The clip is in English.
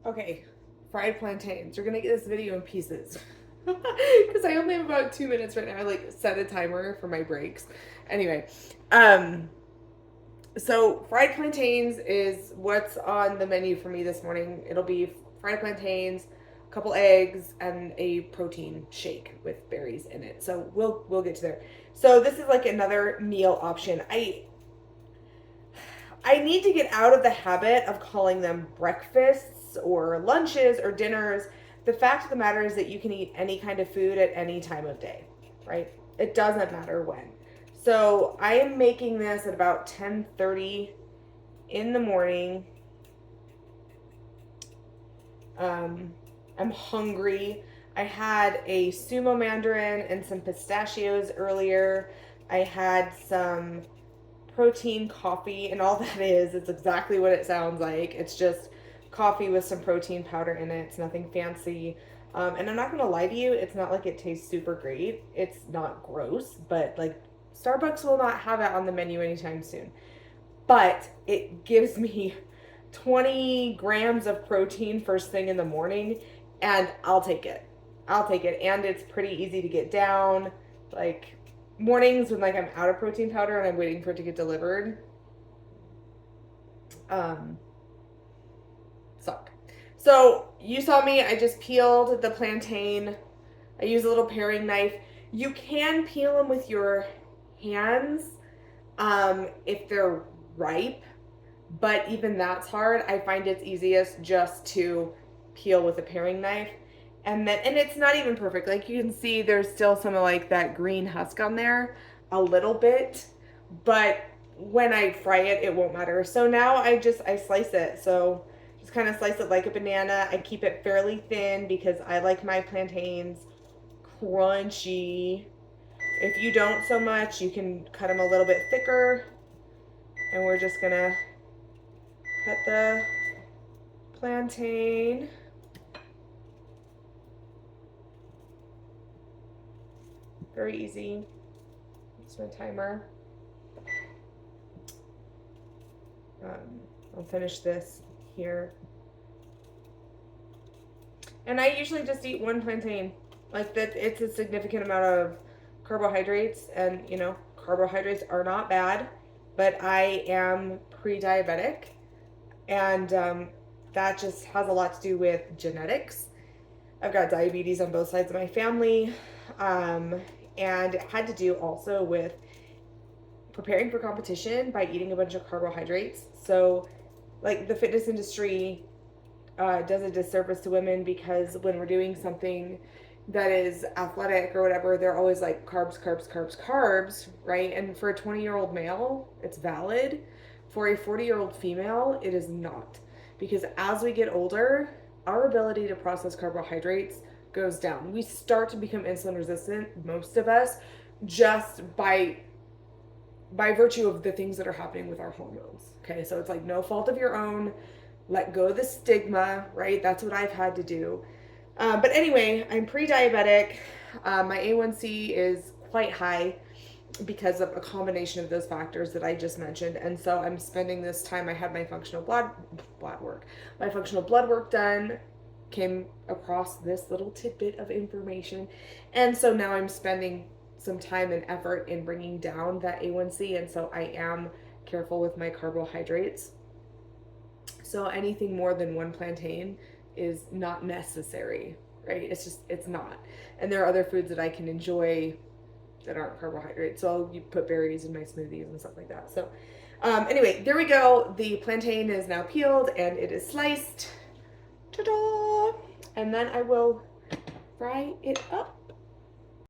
Okay, fried plantains. You're gonna get this video in pieces. Because I only have about 2 minutes right now. I like set a timer for my breaks. Anyway, um, so fried plantains is what's on the menu for me this morning. It'll be fried plantains, a couple eggs, and a protein shake with berries in it. So we'll get to there. So this is like another meal option. I need to get out of the habit of calling them breakfasts or lunches or dinners. The fact of the matter is that you can eat any kind of food at any time of day, right? It doesn't matter when. So I am making this at about 10:30 in the morning. I'm hungry. I had a sumo mandarin and some pistachios earlier. I had some protein coffee, and all that is, it's exactly what it sounds like. It's just coffee with some protein powder in it. It's nothing fancy. And I'm not gonna lie to you, it's not like it tastes super great. It's not gross, but like Starbucks will not have it on the menu anytime soon. But it gives me 20 grams of protein first thing in the morning, and I'll take it. I'll take it. And it's pretty easy to get down. Like mornings when like I'm out of protein powder and I'm waiting for it to get delivered, um, suck. So you saw me, I just peeled the plantain. I use a little paring knife. You can peel them with your hands if they're ripe, but even that's hard. I find it's easiest just to peel with a paring knife. And it's not even perfect. Like you can see there's still some of like that green husk on there a little bit, but when I fry it, it won't matter. So now I slice it. So just kind of slice it like a banana. I keep it fairly thin because I like my plantains crunchy. If you don't so much, you can cut them a little bit thicker. And we're just gonna cut the plantain. Very easy. It's my timer. I'll finish this here. And I usually just eat one plantain. Like that, it's a significant amount of carbohydrates, and you know, carbohydrates are not bad, but I am pre-diabetic, and that just has a lot to do with genetics. I've got diabetes on both sides of my family, and it had to do also with preparing for competition by eating a bunch of carbohydrates. So, like the fitness industry does a disservice to women because when we're doing something that is athletic or whatever, they're always like carbs, carbs, carbs, carbs, right? And for a 20-year-old male, it's valid. For a 40-year-old female, it is not. Because as we get older, our ability to process carbohydrates goes down. We start to become insulin resistant, most of us, just by virtue of the things that are happening with our hormones. Okay, so it's like no fault of your own. Let go of the stigma, right? That's what I've had to do. But anyway, I'm pre-diabetic. My A1C is quite high because of a combination of those factors that I just mentioned. And so I'm spending this time, I had my functional blood work. My functional blood work done, came across this little tidbit of information. And so now I'm spending some time and effort in bringing down that A1C. And so I am careful with my carbohydrates. So anything more than one plantain is not necessary, right? It's not. And there are other foods that I can enjoy that aren't carbohydrates. So I'll put berries in my smoothies and stuff like that. So anyway, there we go. The plantain is now peeled and it is sliced. Ta-da! And then I will fry it up.